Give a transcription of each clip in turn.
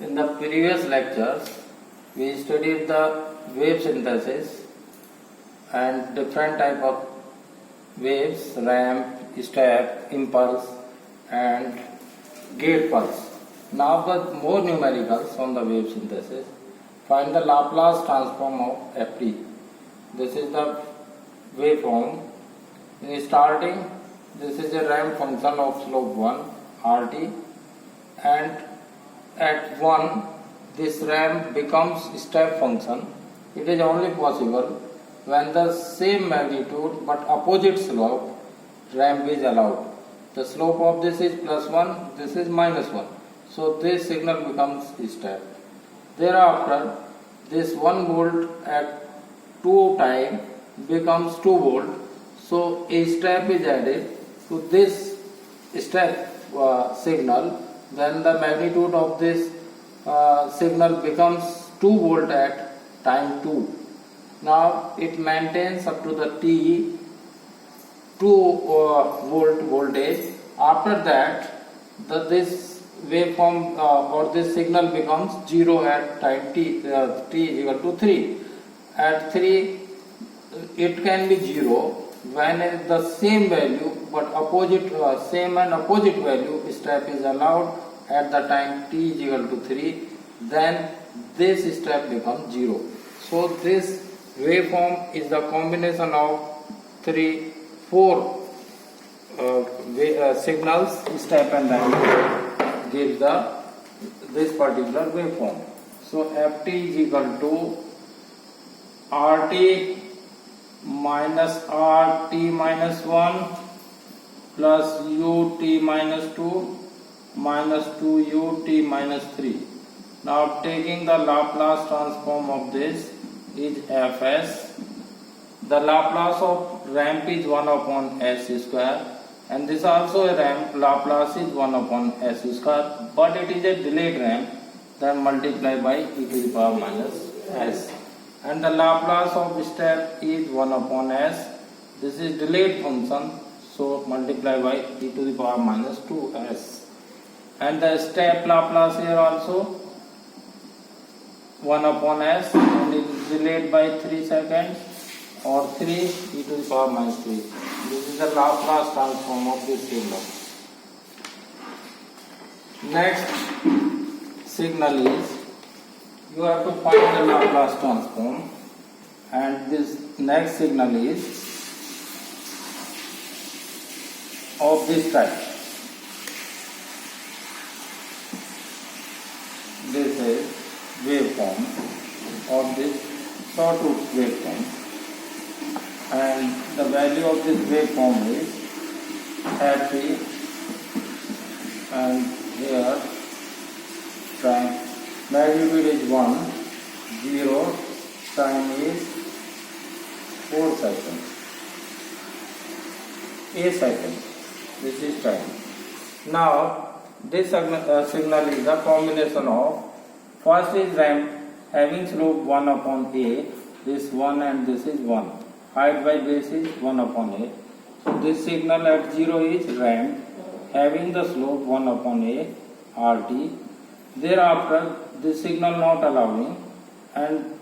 In the previous lectures, we studied the wave synthesis and different type of waves, ramp, step, impulse and gate pulse. Now the more numericals on the wave synthesis. Find the Laplace transform of ft. This is the waveform. In starting, this is a ramp function of slope 1 rt, and at 1 this ramp becomes step function. It is only possible when the same magnitude but opposite slope ramp is allowed. The slope of this is +1, this is -1. So this signal becomes step. Thereafter, this 1 volt at 2 time becomes 2 volt. So a step is added to this step signal. Then the magnitude of this signal becomes 2 volt at time 2. Now it maintains up to the T 2 volt voltage. After that, this waveform or this signal becomes 0 at time t equal to 3. At 3 it can be 0 when the same value but opposite same and opposite value step is allowed at the time t is equal to 3, then this step becomes 0. So this waveform is the combination of 4 signals, step and ramp, gives this particular waveform. So ft is equal to rt minus rt minus 1 plus ut minus 2 minus 2ut minus 3. Now taking the Laplace transform of this is fs. The Laplace of ramp is 1 upon s square, and this also a ramp. Laplace is 1 upon s square, but it is a delayed ramp, then multiply by e to the power minus s. And the Laplace of step is 1 upon s. This is delayed function, so multiply by e to the power minus 2s. And the step Laplace here also 1 upon s, and it is delayed by 3 seconds or 3 e to the power minus 3. This is the Laplace transform of this signal. Next signal is, you have to find the Laplace transform, and this next signal is of this type. This is waveform of this sawtooth waveform, and the value of this waveform is ft, and here time magnitude is 1, 0, time is 4 seconds, a second. This is time. Now this signal is a combination of, first is ramp having slope 1 upon a, this 1 and this is 1. Height by base is 1 upon a. So this signal at 0 is ramp having the slope 1 upon a rt. Thereafter this signal not allowing, and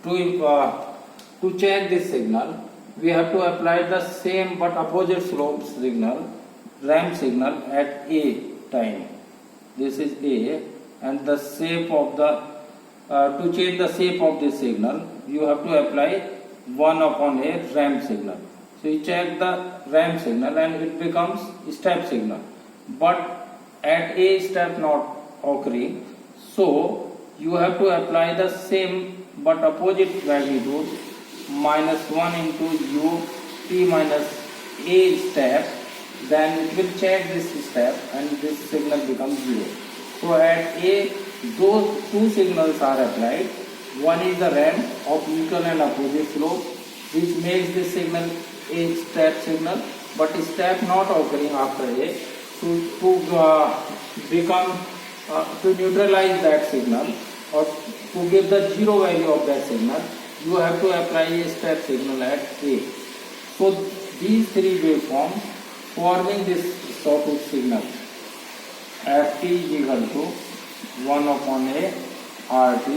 to check this signal we have to apply the same but opposite slope signal, ramp signal at a time. This is a, and the shape of the to change the shape of this signal you have to apply 1 upon a ramp signal. So you check the ramp signal and it becomes step signal, but at a step not occurring, so you have to apply the same but opposite magnitude -1 into u t minus a step, then it will check this step and this signal becomes 0. So at a those two signals are applied. One is the ramp of equal and opposite slope, which makes this signal a step signal, but step not occurring after a. To neutralize that signal or to give the 0 value of that signal, you have to apply a step signal at a. So these three waveforms forming this sawtooth signal ft is equal to 1 upon a RT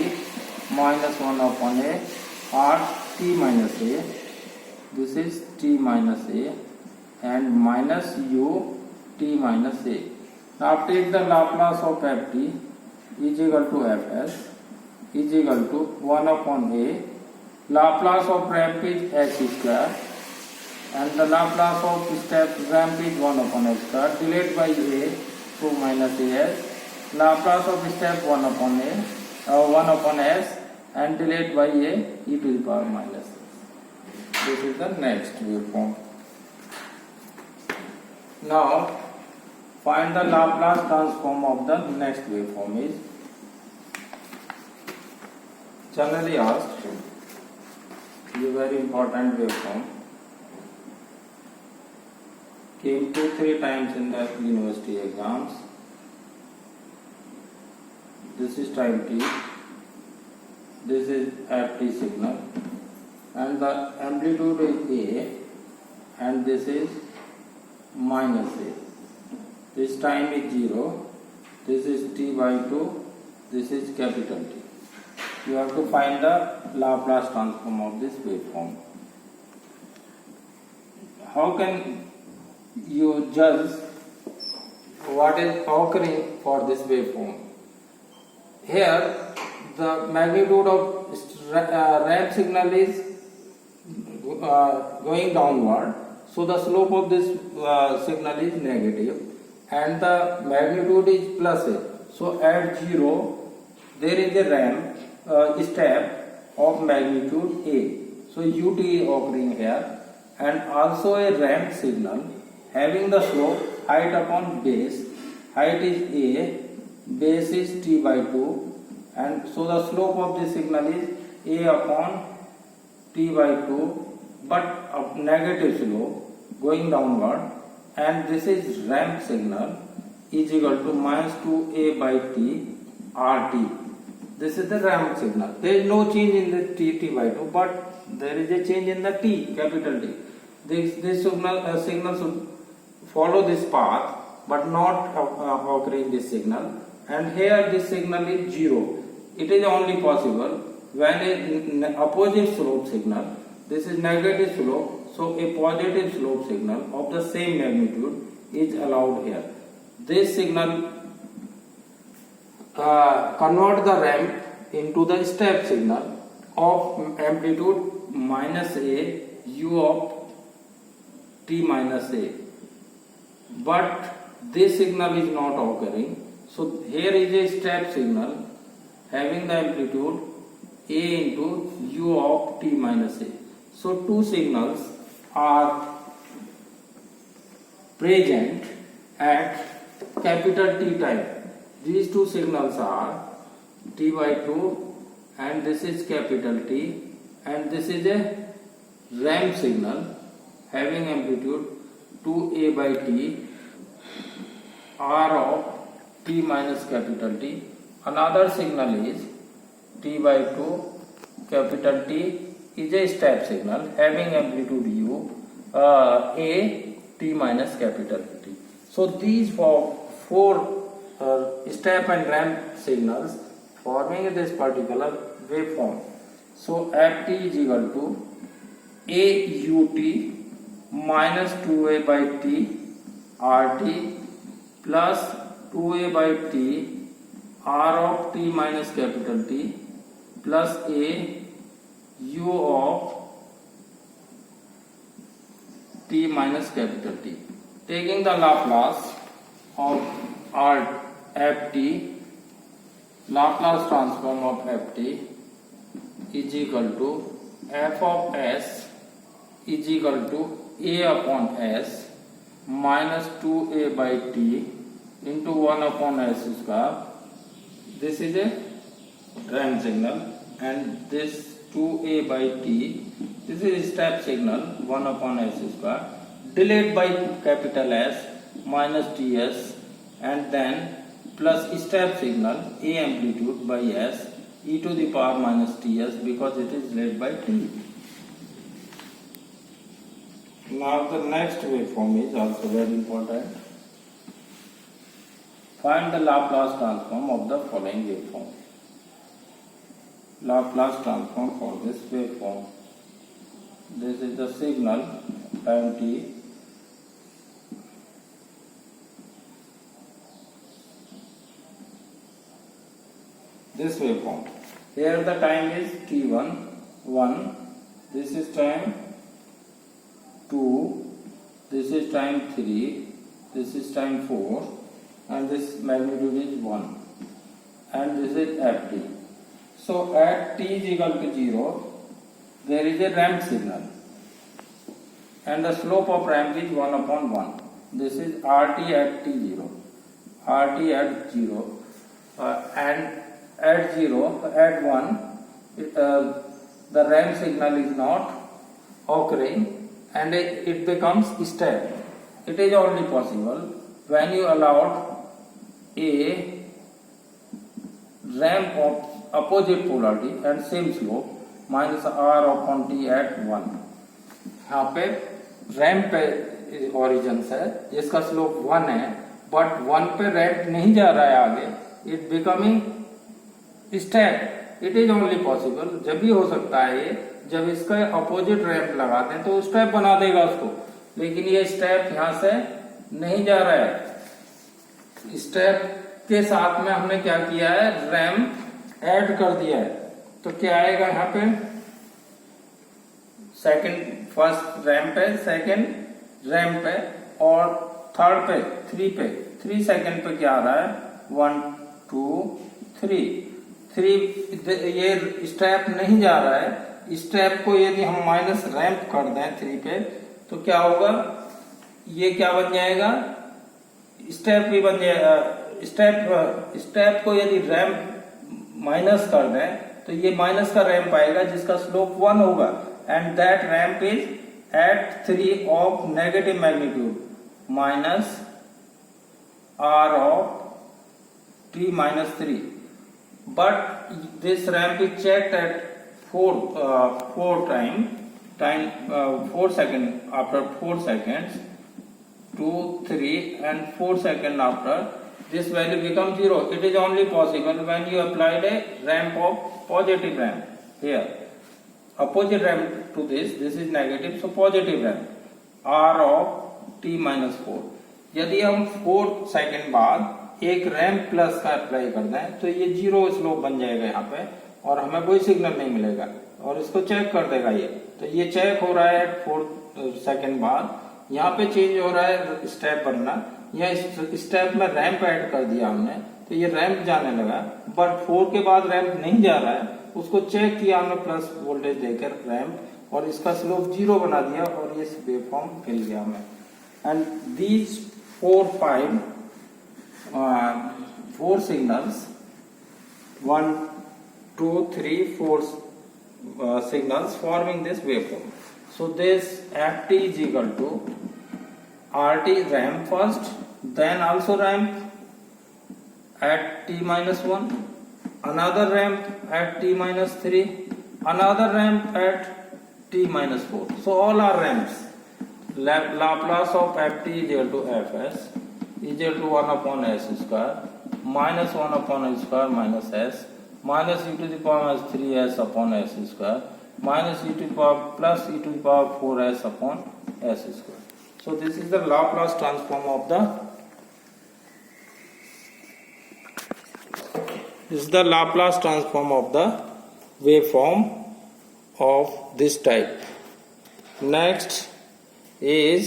minus 1 upon a RT minus a. This is t minus a and minus u t minus a. Now take the Laplace of ft is equal to fs is equal to 1 upon a. Laplace of ramp is h square and the Laplace of step ramp is 1 upon h square divided by a 2 minus as. Laplace of step 1 upon a 1 upon s and divided by a e to the power minus s. This is the next waveform. Now find the Laplace transform of the next waveform is generally asked. Is a very important waveform. Came 2-3 times in the university exams. This is time t. This is ft signal, and the amplitude is a, and this is minus a. This time is 0. This is t by 2. This is capital T. You have to find the Laplace transform of this waveform. How can you judge what is occurring for this waveform? Here the magnitude of ramp signal is going downward, so the slope of this signal is negative and the magnitude is plus a. So at 0 there is a ramp step of magnitude a. So ut is occurring here, and also a ramp signal having the slope height upon base. Height is a, base is t by 2, and so the slope of this signal is a upon t by 2, but of negative slope going downward, and this is ramp signal is equal to minus 2a by t rt. This is the ramp signal. There is no change in the t by 2, but there is a change in the t, capital T. This signal should follow this path, but not occurring this signal. And here this signal is 0. It is only possible when a opposite slope signal. This is negative slope, so a positive slope signal of the same magnitude is allowed here. This signal convert the ramp into the step signal of amplitude minus a u of t minus a, but this signal is not occurring. So here is a step signal having the amplitude a into u of t minus a. So two signals are present at capital T time. These two signals are t by 2, and this is capital T, and this is a ramp signal having amplitude 2a by t r of t minus capital T. Another signal is t by 2 capital T is a step signal having amplitude u a t minus capital T. So these four step and ramp signals forming this particular waveform. So ft is equal to a ut minus 2a by t rt plus 2a by t r of t minus capital T plus a u of t minus capital T. Taking the Laplace of r ft, Laplace transform of ft is equal to f of s is equal to a upon s minus 2a by t into 1 upon s square. This is a ramp signal, and this 2a by t, this is step signal 1 upon s square delayed by capital S minus ts, and then plus step signal a amplitude by s e to the power minus ts because it is led by t. Now the next waveform is also very important. Find the Laplace transform of the following waveform. Laplace transform for this waveform. This is the signal time t. This waveform. Here the time is t1, 1. This is time 2. This is time 3. This is time 4. And this magnitude is 1. And this is ft. So at t is equal to 0, there is a ramp signal. And the slope of ramp is 1 upon 1. This is rt at t0. rt at 0. And at 0, at 1, the ramp signal is not occurring and it becomes step. It is only possible when you allowed a ramp of opposite polarity and same slope minus r upon t at 1. यहाँ पे ramp पे origin है जिसका slope 1 है, but 1 पे ramp नहीं जा रहा है आगे, it becoming step. It is only possible, जब भी हो सकता है ये, जब इसका अपोजिट रैंप लगा दें तो स्टेप बना देगा उसको, लेकिन ये स्टेप यहां से नहीं जा रहा है. स्टेप के साथ में हमने क्या किया है, रैंप ऐड कर दिया है. तो क्या आएगा यहाँ पे, सेकंड फर्स्ट रैंप है, सेकंड रैंप है, और थर्ड पे 3 सेकंड पे क्या आ रहा है, 1 2 3 ये स्टेप नहीं जा रहा है. स्टेप को यदि हम माइनस रैंप कर दें 3 पे तो क्या होगा, ये क्या बन जाएगा, स्टेप भी बन जाएगा. स्टेप को यदि रैंप माइनस कर दें तो ये माइनस का रैंप आएगा जिसका स्लोप 1 होगा, and that ramp is at 3 of negative magnitude minus r of t minus 3. But this ramp is checked at 4 seconds, after 4 seconds, 2 3 and 4 seconds after, this value becomes 0. It is only possible when you applied a ramp of positive ramp here, opposite ramp to this is negative, so positive ramp r of t minus 4. यदि हम 4 second बाद एक ramp plus का apply कर दें तो ये 0 slope बन जाएगा यहाँ पे, और हमें कोई सिग्नल नहीं मिलेगा, और इसको चेक कर देगा ये. तो ये चेक हो रहा है 4 सेकंड बाद, यहाँ पे चेंज हो रहा है स्टेप बनना, यह स्टेप में रैंप ऐड कर दिया हमने, तो ये रैंप जाने लगा. बट 4 के बाद रैंप नहीं जा रहा है, उसको चेक किया हमने प्लस वोल्टेज देकर रैंप, और इसका स्लोप 0 बना दिया, और ये वेवफॉर्म मिल गया हमें. And these 4 signals, 1 2 3 4 signals forming this waveform. So this ft is equal to rt ramp first, then also ramp at t minus 1, another ramp at t minus 3, another ramp at t minus 4. So all are ramps. Laplace of ft is equal to fs is equal to 1 upon s square minus 1 upon s square minus s minus e to the power minus 3s upon s square minus e to the power plus e to the power 4s upon s square. So this is the Laplace transform of the waveform of this type. Next is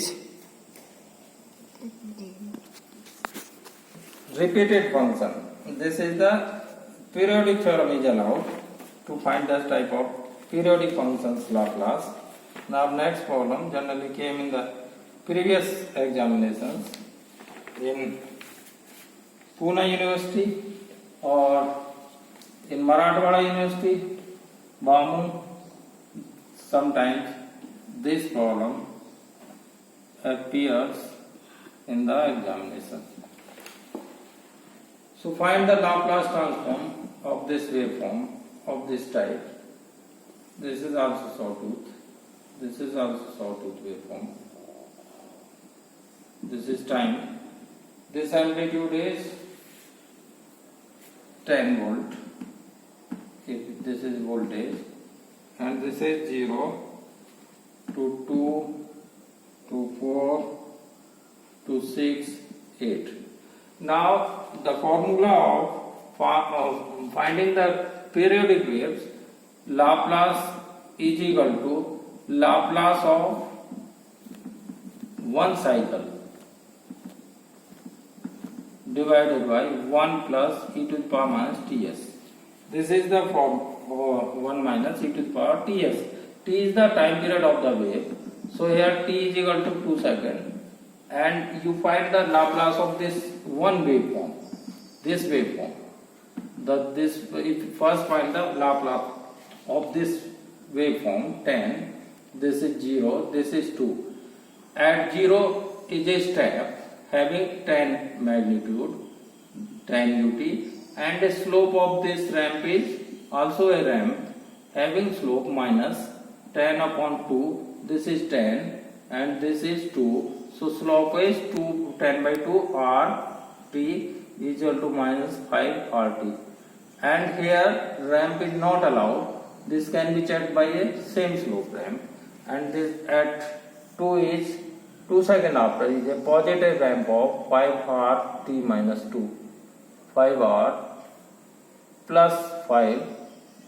repeated function. This is the periodic theorem is allowed to find this type of periodic functions Laplace. Now next problem generally came in the previous examinations in Pune University or in Marathwada University, Bamu. Sometimes this problem appears in the examination. So find the Laplace transform of this waveform of this type. This is also sawtooth. This is also sawtooth waveform. This is time. This amplitude is 10 volt, if this is voltage, and this is 0 to 2 to 4 to 6, 8. Now the formula of finding the periodic waves, Laplace is equal to Laplace of one cycle divided by 1 plus e to the power minus ts. This is the form 1 minus e to the power ts. T is the time period of the wave. So here t is equal to 2 seconds, and you find the Laplace of this one waveform, this waveform. If you first find the Laplace of this waveform 10, this is 0, this is 2. At 0 is a step having 10 magnitude, 10 ut, and the slope of this ramp is also a ramp having slope minus 10 upon 2. This is 10 and this is 2. So slope is 10 by 2 rt is equal to minus 5 rt. And here ramp is not allowed. This can be checked by a same slope ramp, and this at 2 is 2 seconds after is a positive ramp of 5 rt minus 2, 5 r plus 5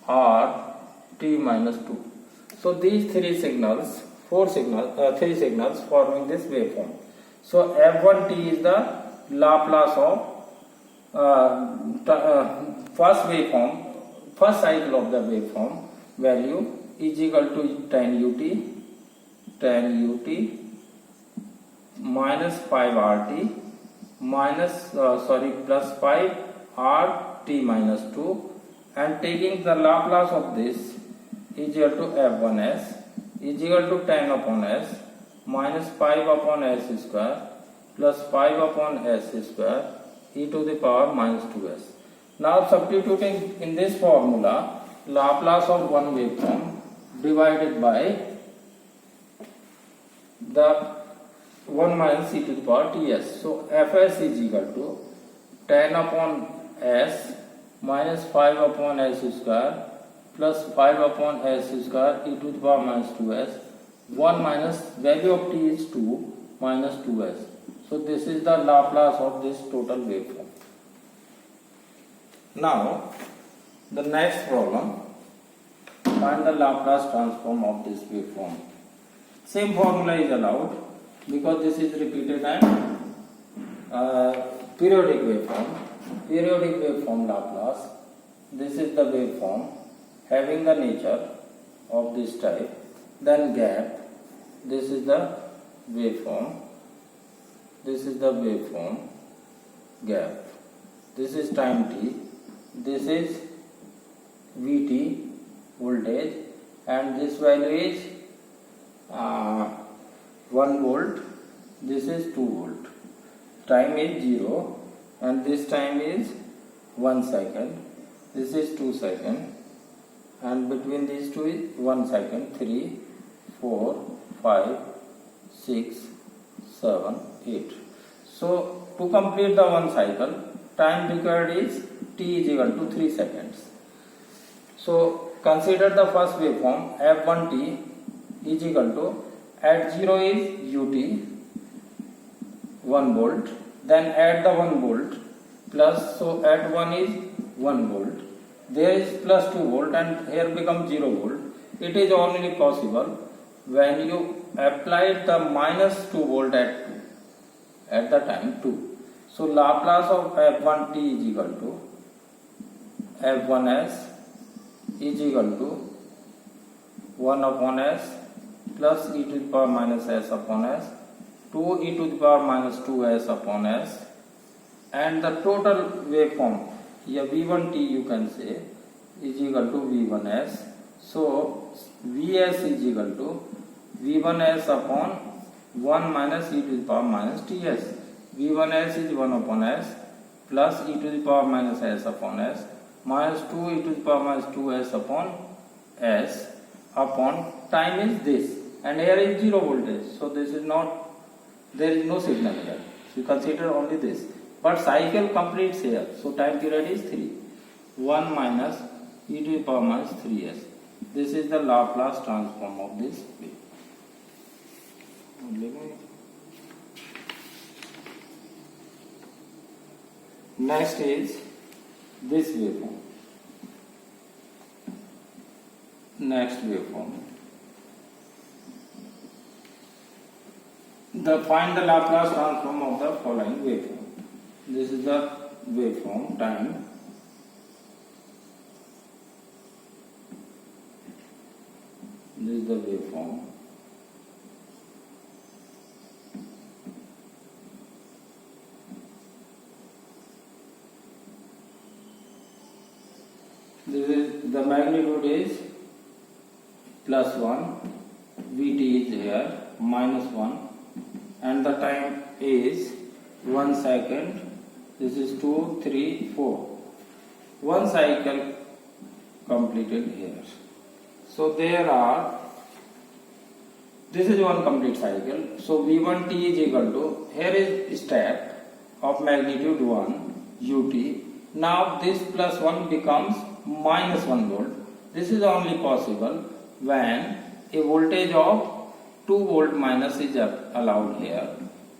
r t minus 2. So these three signals forming this waveform. So f1t is the Laplace of first waveform, first cycle of the waveform value is equal to 10 ut minus 5 rt plus 5 rt minus 2, and taking the Laplace of this is equal to f1s is equal to 10 upon s minus 5 upon s square plus 5 upon s square e to the power minus 2s. Now substituting in this formula Laplace of one waveform divided by the 1 minus e to the power ts. So fs is equal to 10 upon s minus 5 upon s square plus 5 upon s square e to the power minus 2s. 1 minus value of t is 2 minus 2s. So this is the Laplace of this total waveform. Now the next problem, find the Laplace transform of this waveform. Same formula is allowed because this is repeated and periodic waveform. Periodic waveform Laplace. This is the waveform having the nature of this type. Then gap. This is the waveform. This is the waveform gap. This is time t. This is Vt voltage, and this value is 1 volt. This is 2 volt. Time is 0 and this time is 1 second. This is 2 seconds, and between these two is 1 second. 3, 4, 5, 6, 7, 8. So to complete the one cycle, time required is t is equal to 3 seconds. So consider the first waveform f1t is equal to, at 0 is ut 1 volt, then add the 1 volt plus, so at 1 is 1 volt, there is plus 2 volt and here becomes 0 volt. It is only possible when you applied the minus 2 volt at the time 2. So Laplace of f1t is equal to f1s is equal to 1 upon s plus e to the power minus s upon s, 2 e to the power minus 2s upon s, and the total waveform, here v1t you can say, is equal to v1s. So vs is equal to v1s upon 1 minus e to the power minus ts. v1s is 1 upon s plus e to the power minus s upon s minus 2 e to the power minus 2s upon s upon time is this, and here is 0 voltage. So this is not, there is no signal here. So you consider only this. But cycle completes here. So time period is 3. 1 minus e to the power minus 3s. This is the Laplace transform of this wave. Next is this waveform. Next waveform. Find the Laplace transform of the following waveform. This is the waveform time. This is the waveform. This is the magnitude is plus 1, Vt is here minus 1, and the time is 1 second. This is 2, 3, 4. One cycle completed here. So this is one complete cycle. So V1t is equal to, here is step of magnitude 1 ut. Now this plus 1 becomes minus 1 volt. This is only possible when a voltage of 2 volt minus is allowed here.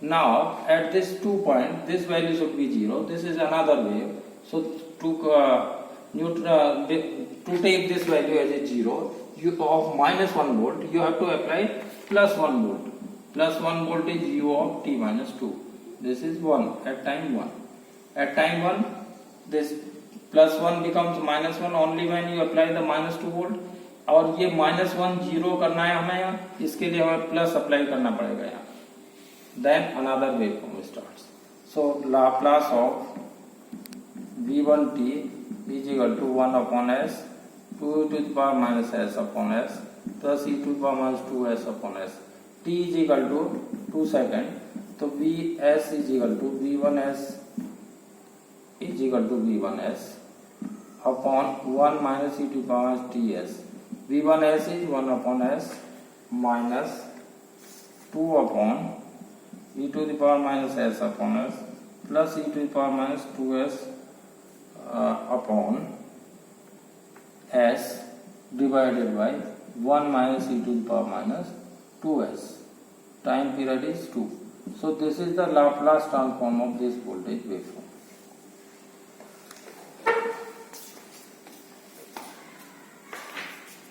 Now at this 2 point, this value should be 0. This is another wave. So to take this value as a 0 of minus 1 volt, you have to apply plus 1 volt. Plus 1 volt is u of t minus 2. This is 1 at time 1. At time 1, this plus 1 becomes minus 1 only when you apply the minus 2 volt. और ये minus 1 0 करना है हमें यहाँ, इसके लिए हमें plus apply करना पड़ेगा यहाँ. Then another waveform starts. So Laplace of V1t is equal to 1 upon s 2 to the power minus s upon s plus e to the power minus 2s upon s. T is equal to 2 seconds. So Vs is equal to V1s is equal to V1s upon 1 minus e to the power minus ts. V1s is 1 upon s minus 2 upon e to the power minus s upon s plus e to the power minus 2s upon s divided by 1 minus e to the power minus 2s. Time period is 2. So this is the Laplace transform of this voltage waveform.